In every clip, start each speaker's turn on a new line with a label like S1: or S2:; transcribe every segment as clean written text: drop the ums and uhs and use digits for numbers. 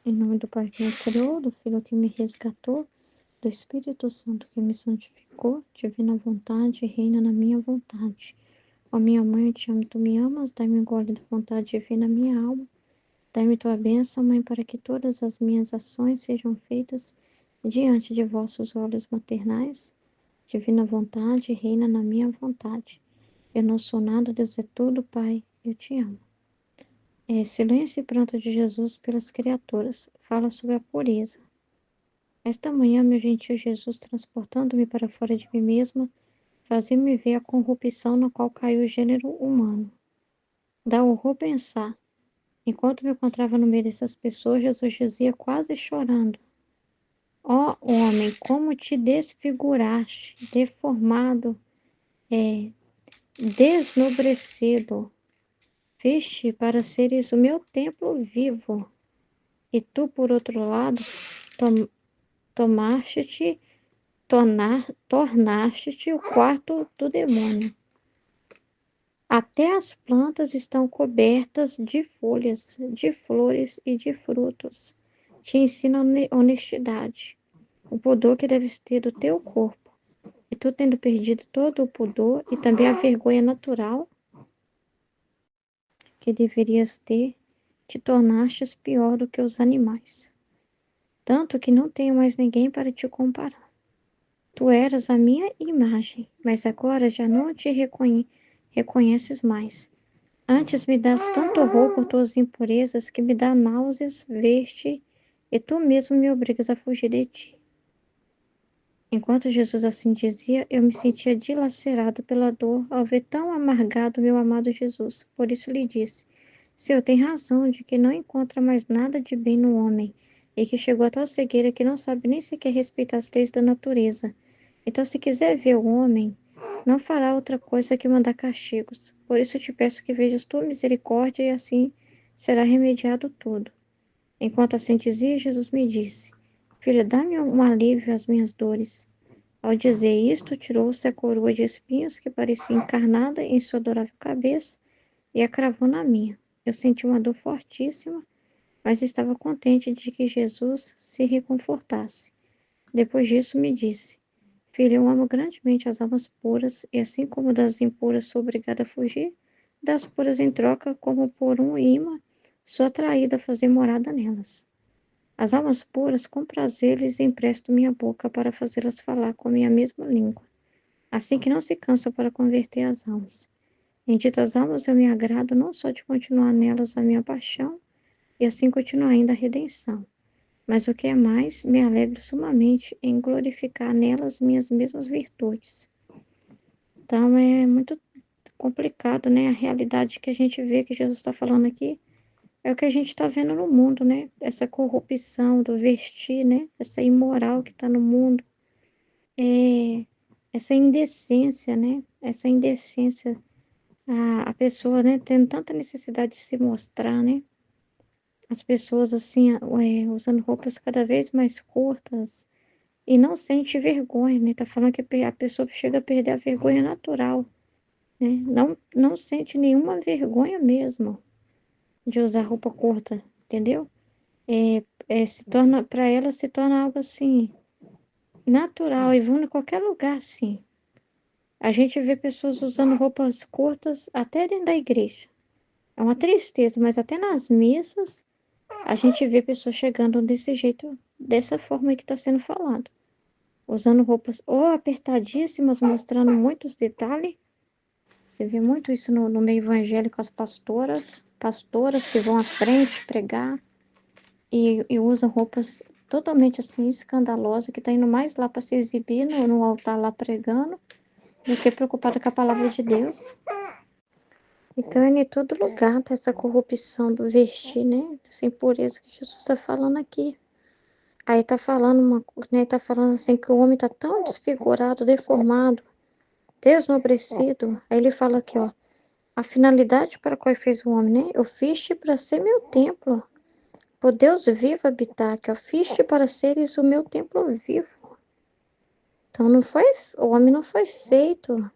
S1: Em nome do Pai que me criou, do Filho que me resgatou, do Espírito Santo que me santificou, divina vontade, reina na minha vontade. Ó minha mãe, eu te amo, tu me amas, dai-me um gole da vontade divina, minha alma. Dai-me tua bênção, Mãe, para que todas as minhas ações sejam feitas diante de vossos olhos maternais. Divina vontade, reina na minha vontade. Eu não sou nada, Deus é tudo, Pai, eu te amo. Silêncio e pranto de Jesus pelas criaturas. Fala sobre a pureza. Esta manhã, meu gentil Jesus, transportando-me para fora de mim mesma, fazia-me ver a corrupção na qual caiu o gênero humano. Dá horror pensar. Enquanto me encontrava no meio dessas pessoas, Jesus dizia quase chorando: Ó homem, como te desfiguraste, deformado, desnobrecido. Viste para seres o meu templo vivo. E tu, por outro lado, tornaste-te o quarto do demônio. Até as plantas estão cobertas de folhas, de flores e de frutos. Te ensina honestidade, o pudor que deves ter do teu corpo. E tu, tendo perdido todo o pudor e também a vergonha natural que deverias ter, te tornastes pior do que os animais. Tanto que não tenho mais ninguém para te comparar. Tu eras a minha imagem, mas agora já não te reconheces mais. Antes me das tanto horror por tuas impurezas que me dá náuseas ver-te, e tu mesmo me obrigas a fugir de ti. Enquanto Jesus assim dizia, eu me sentia dilacerada pela dor ao ver tão amargado meu amado Jesus. Por isso lhe disse: Senhor, tem razão de que não encontra mais nada de bem no homem, e que chegou a tal cegueira que não sabe nem sequer respeitar as leis da natureza. Então, se quiser ver o homem, não fará outra coisa que mandar castigos. Por isso eu te peço que vejas tua misericórdia e assim será remediado tudo. Enquanto assim dizia, Jesus me disse: Filha, dá-me um alívio às minhas dores. Ao dizer isto, tirou-se a coroa de espinhos que parecia encarnada em sua adorável cabeça e a cravou na minha. Eu senti uma dor fortíssima, mas estava contente de que Jesus se reconfortasse. Depois disso, me disse: Filha, eu amo grandemente as almas puras, e assim como das impuras sou obrigada a fugir, das puras em troca, como por um imã, sou atraída a fazer morada nelas. As almas puras, com prazer, lhes empresto minha boca para fazê-las falar com a minha mesma língua, assim que não se cansa para converter as almas. Em ditas almas eu me agrado não só de continuar nelas a minha paixão, e assim continuar ainda a redenção, mas o que é mais, me alegro sumamente em glorificar nelas minhas mesmas virtudes. Então é muito complicado, né? A realidade que a gente vê que Jesus está falando aqui é o que a gente está vendo no mundo, né? Essa corrupção do vestir, né? Essa imoral que está no mundo, essa indecência, né? Essa indecência, a pessoa, né? Tendo tanta necessidade de se mostrar, né? As pessoas assim, usando roupas cada vez mais curtas e não sente vergonha, né? Tá falando que a pessoa chega a perder a vergonha natural, né? Não sente nenhuma vergonha mesmo de usar roupa curta, entendeu? Se torna, para ela se torna algo assim, natural e vão em qualquer lugar, assim. A gente vê pessoas usando roupas curtas até dentro da igreja. É uma tristeza, mas até nas missas a gente vê pessoas chegando desse jeito, dessa forma que está sendo falado. Usando roupas ou apertadíssimas, mostrando muitos detalhes. Você vê muito isso no meio evangélico, as pastoras que vão à frente pregar e usam roupas totalmente assim escandalosas, que tá indo mais lá para se exibir no altar lá pregando, do que preocupada com a palavra de Deus. Então, é em todo lugar tá essa corrupção do vestir, né? Essa impureza que Jesus está falando aqui. Aí tá falando né? Tá falando assim que o homem tá tão desfigurado, deformado, desnobrecido. Aí ele fala aqui, ó: a finalidade para a qual fez o homem, né? Eu fiz-te para ser meu templo. Por Deus vivo habitar, que eu fiz-te para seres o meu templo vivo. Então o homem não foi feito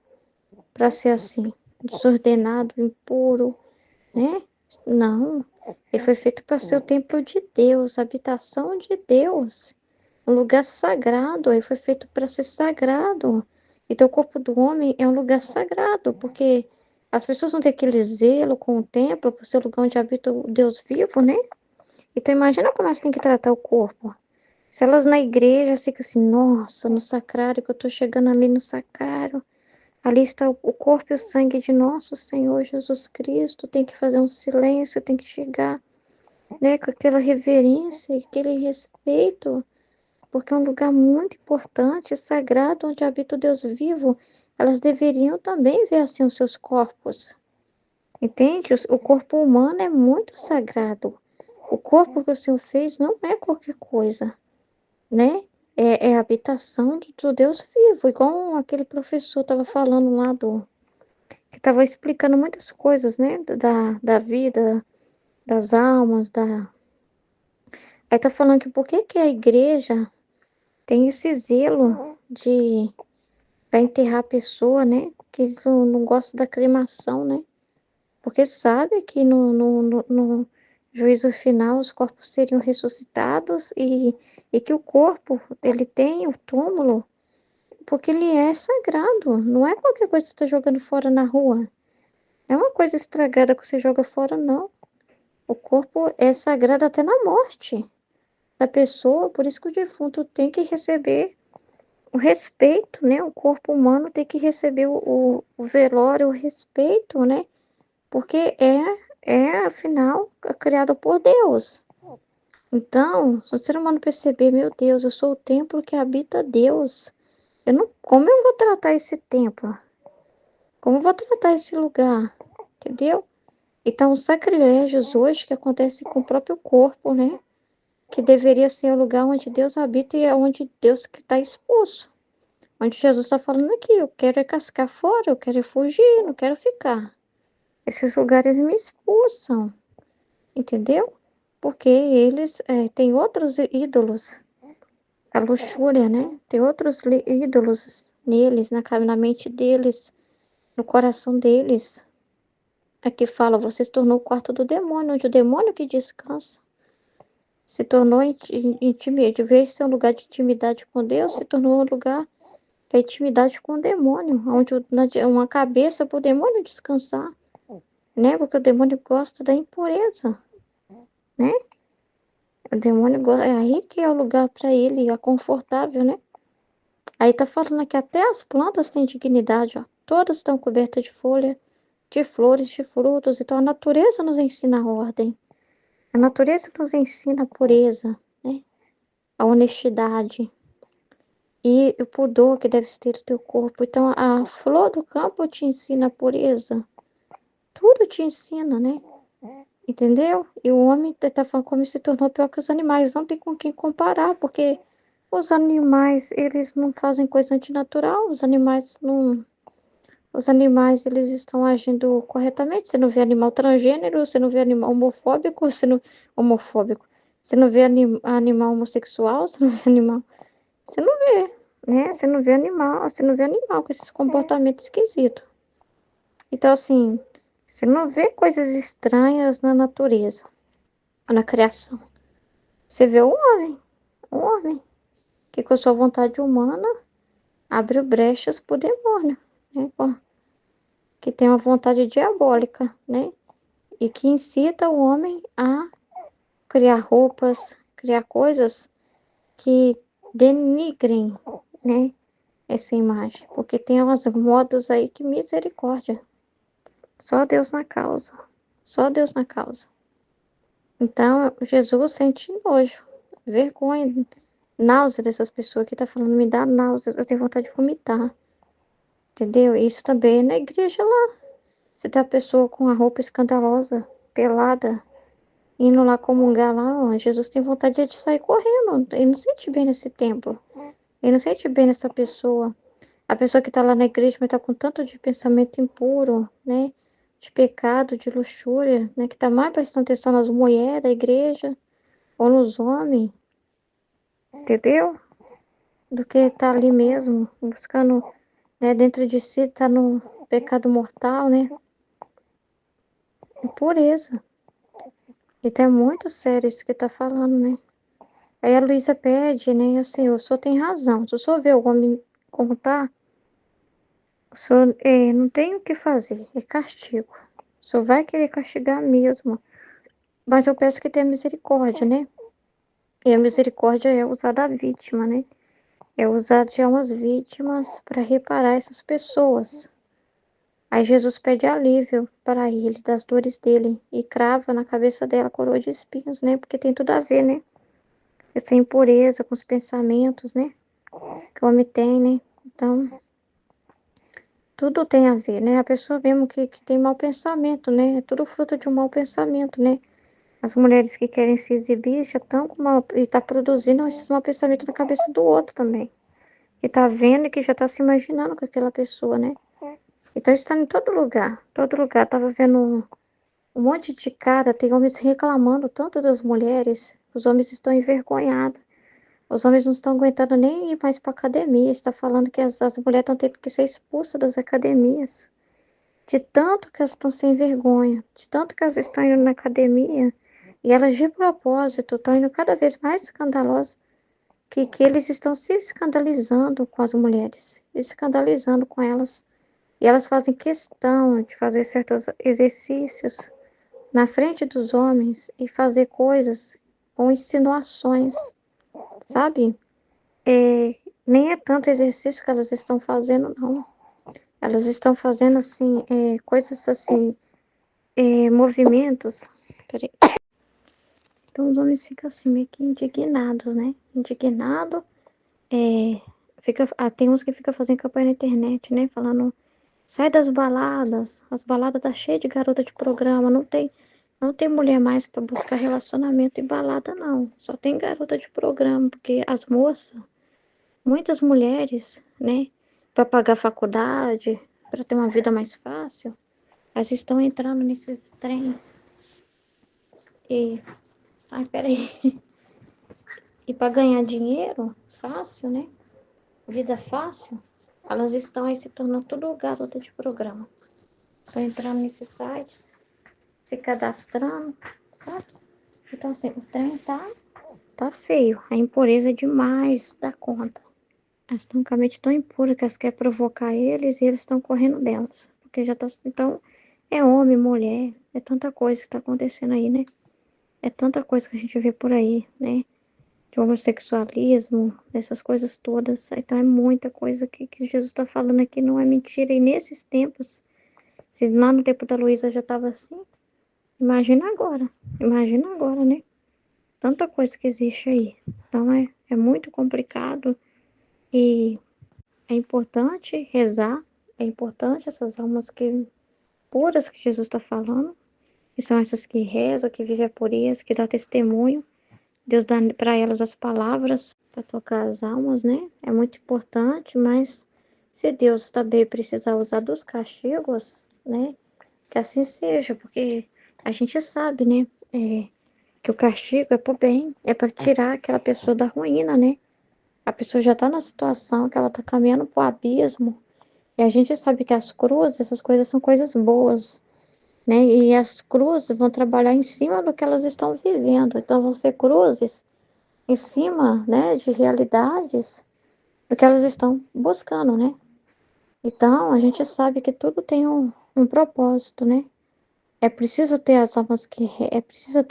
S1: para ser assim, desordenado, impuro, né? Não. Ele foi feito para ser o templo de Deus, a habitação de Deus, um lugar sagrado. Ele foi feito para ser sagrado. Então, o corpo do homem é um lugar sagrado, porque as pessoas vão ter aquele zelo com o templo, por ser o lugar onde habita o Deus vivo, né? Então, imagina como elas têm que tratar o corpo. Se elas na igreja ficam assim, nossa, no sacrário, que eu tô chegando ali no sacrário, ali está o corpo e o sangue de nosso Senhor Jesus Cristo, tem que fazer um silêncio, tem que chegar, né, com aquela reverência, aquele respeito, porque é um lugar muito importante, sagrado, onde habita o Deus vivo. Elas deveriam também ver assim os seus corpos, entende? O corpo humano é muito sagrado. O corpo que o Senhor fez não é qualquer coisa, né? É a habitação do Deus vivo, igual aquele professor estava falando lá que estava explicando muitas coisas, né? Da vida, das almas, da. Aí tá falando que por que que a igreja tem esse zelo de para enterrar a pessoa, né? Que eles não gostam da cremação, né? Porque sabe que no juízo final os corpos seriam ressuscitados e que o corpo, ele tem o túmulo, porque ele é sagrado. Não é qualquer coisa que você está jogando fora na rua. É uma coisa estragada que você joga fora, não. O corpo é sagrado até na morte da pessoa, por isso que o defunto tem que receber o respeito, né? O corpo humano tem que receber o velório, o respeito, né? Porque afinal, criado por Deus. Então, se o ser humano perceber, meu Deus, eu sou o templo que habita Deus. Eu não, como eu vou tratar esse templo? Como eu vou tratar esse lugar? Entendeu? Então, os sacrilégios hoje que acontecem com o próprio corpo, né? Que deveria ser o lugar onde Deus habita e é onde Deus que está expulso. Onde Jesus está falando aqui, eu quero é cascar fora, eu quero é fugir, não quero ficar. Esses lugares me expulsam, entendeu? Porque eles têm outros ídolos, a luxúria, né? Tem outros ídolos neles, na mente deles, no coração deles. Aqui fala, você se tornou o quarto do demônio, onde o demônio que descansa. Se tornou intimidade, em vez de ser um lugar de intimidade com Deus, se tornou um lugar para intimidade com o demônio, onde uma cabeça para o demônio descansar, né? Porque o demônio gosta da impureza, né? O demônio gosta, é aí que é o lugar para ele, é confortável, né? Aí tá falando que até as plantas têm dignidade, ó. Todas estão cobertas de folha, de flores, de frutos. Então a natureza nos ensina a ordem. A natureza nos ensina a pureza, né? A honestidade e o pudor que deve ter o teu corpo. Então a flor do campo te ensina a pureza. Tudo te ensina, né? Entendeu? E o homem tá falando como se tornou pior que os animais. Não tem com quem comparar, porque os animais, eles não fazem coisa antinatural. Os animais não. Os animais, eles estão agindo corretamente. Você não vê animal transgênero, você não vê animal homofóbico, você não. Homofóbico. Você não vê animal homossexual, você não vê animal. Você não vê, né? Você não vê animal com esses comportamentos esquisitos. Então, assim, você não vê coisas estranhas na natureza, na criação. Você vê o homem, que com sua vontade humana abre brechas pro demônio, né? Que tem uma vontade diabólica, né? E que incita o homem a criar roupas, criar coisas que denigrem, né? Essa imagem. Porque tem umas modas aí que misericórdia. Só Deus na causa. Só Deus na causa. Então, Jesus sente nojo, vergonha, náusea dessas pessoas que tá falando, me dá náusea, eu tenho vontade de vomitar. Entendeu? Isso também é na igreja lá. Você tem a pessoa com a roupa escandalosa, pelada, indo lá comungar lá, ó, Jesus tem vontade de sair correndo. Ele não sente bem nesse templo. Ele não sente bem nessa pessoa. A pessoa que tá lá na igreja, mas tá com tanto de pensamento impuro, né? De pecado, de luxúria, né? Que tá mais prestando atenção nas mulheres da igreja ou nos homens, entendeu? Do que tá ali mesmo, buscando, né, dentro de si, tá no pecado mortal, né? Impureza. Então é muito sério isso que tá falando, né? Aí a Luísa pede, né? Assim, o senhor tem razão. Se o senhor vê algum me contar, o senhor não tem o que fazer, é castigo. O senhor vai querer castigar mesmo. Mas eu peço que tenha misericórdia, né? E a misericórdia é usar da vítima, né? É usar de umas vítimas para reparar essas pessoas. Aí Jesus pede alívio para ele das dores dele e crava na cabeça dela a coroa de espinhos, né? Porque tem tudo a ver, né? Essa impureza com os pensamentos, né? Que o homem tem, né? Então, tudo tem a ver, né? A pessoa mesmo que tem mau pensamento, né? É tudo fruto de um mau pensamento, né? As mulheres que querem se exibir já estão com mal, e tá produzindo esse mau pensamento na cabeça do outro também. Que tá vendo e que já tá se imaginando com aquela pessoa, né? Então está em todo lugar. Todo lugar. Tava vendo um monte de cara, tem homens reclamando tanto das mulheres. Os homens estão envergonhados. Os homens não estão aguentando nem ir mais para academia. Está falando que as mulheres estão tendo que ser expulsas das academias. De tanto que elas estão sem vergonha. De tanto que elas estão indo na academia. E elas, de propósito, estão indo cada vez mais escandalosas. Que eles estão se escandalizando com as mulheres. Se escandalizando com elas. E elas fazem questão de fazer certos exercícios na frente dos homens e fazer coisas com insinuações, sabe? Nem é tanto exercício que elas estão fazendo, não. Elas estão fazendo, assim, coisas assim, movimentos. Peraí. Então os homens ficam assim, meio que indignados, né? Indignado. Tem uns que ficam fazendo campanha na internet, né? Falando, sai das baladas. As baladas tá cheias de garota de programa. Não tem mulher mais para buscar relacionamento e balada, não. Só tem garota de programa, porque as moças, muitas mulheres, né, para pagar faculdade, para ter uma vida mais fácil, elas estão entrando nesses trem e, ai, peraí, e para ganhar dinheiro fácil, né, vida fácil, elas estão aí se tornando tudo garota de programa. Estão entrando nesses sites, se cadastrando, sabe? Então, assim, o trem tá feio. A impureza é demais da conta. Elas estão com a mente tão impura que elas querem provocar eles e eles estão correndo delas. Porque já tá. Então, é homem, mulher, é tanta coisa que tá acontecendo aí, né? É tanta coisa que a gente vê por aí, né? De homossexualismo, essas coisas todas. Então, é muita coisa que Jesus tá falando aqui, não é mentira. E nesses tempos, se lá no tempo da Luísa já tava assim, imagina agora. Imagina agora, né? Tanta coisa que existe aí. Então, é muito complicado. E é importante rezar, é importante essas almas puras que Jesus está falando, que são essas que rezam, que vivem a pureza, que dá testemunho. Deus dá para elas as palavras para tocar as almas, né? É muito importante, mas se Deus também precisar usar dos castigos, né? Que assim seja, porque a gente sabe, né? Que o castigo é para o bem, é para tirar aquela pessoa da ruína, né? A pessoa já está na situação que ela está caminhando para o abismo. E a gente sabe que as cruzes, essas coisas são coisas boas, né? E as cruzes vão trabalhar em cima do que elas estão vivendo. Então, vão ser cruzes em cima, né, de realidades do que elas estão buscando, né? Então, a gente sabe que tudo tem um propósito, né? É preciso ter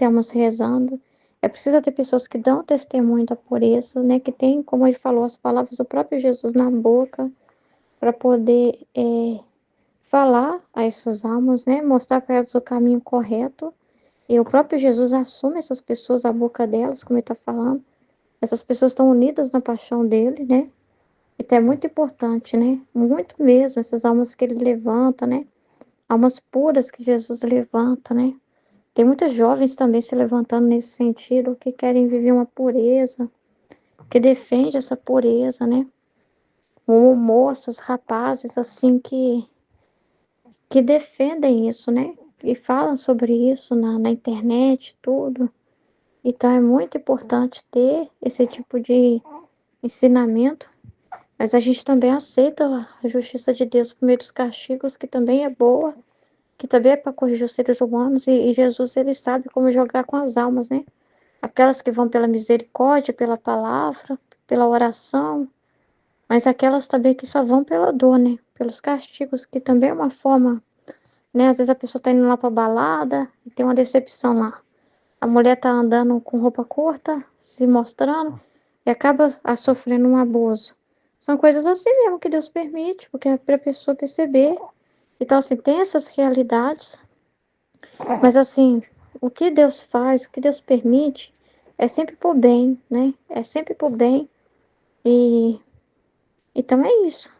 S1: almas rezando, é preciso ter pessoas que dão testemunho da pureza, né? Que tem, como ele falou, as palavras do próprio Jesus na boca, para poder falar a essas almas, né? Mostrar para elas o caminho correto. E o próprio Jesus assume essas pessoas à boca delas, como ele está falando. Essas pessoas estão unidas na paixão dele, né? Então é muito importante, né? Muito mesmo, essas almas que ele levanta, né? Almas puras que Jesus levanta, né? Tem muitas jovens também se levantando nesse sentido, que querem viver uma pureza, que defende essa pureza, né? Moças, rapazes, assim, que defendem isso, né? E falam sobre isso na internet, tudo. Então é muito importante ter esse tipo de ensinamento, mas a gente também aceita a justiça de Deus por meio dos castigos, que também é boa, que também é para corrigir os seres humanos, e Jesus, ele sabe como jogar com as almas, né? Aquelas que vão pela misericórdia, pela palavra, pela oração, mas aquelas também que só vão pela dor, né? Pelos castigos, que também é uma forma, né? Às vezes a pessoa tá indo lá pra balada e tem uma decepção lá. A mulher tá andando com roupa curta, se mostrando, e acaba sofrendo um abuso. São coisas assim mesmo que Deus permite, porque é pra pessoa perceber. Então, assim, tem essas realidades, mas assim, o que Deus faz, o que Deus permite, é sempre por bem, né? É sempre por bem. E então é isso.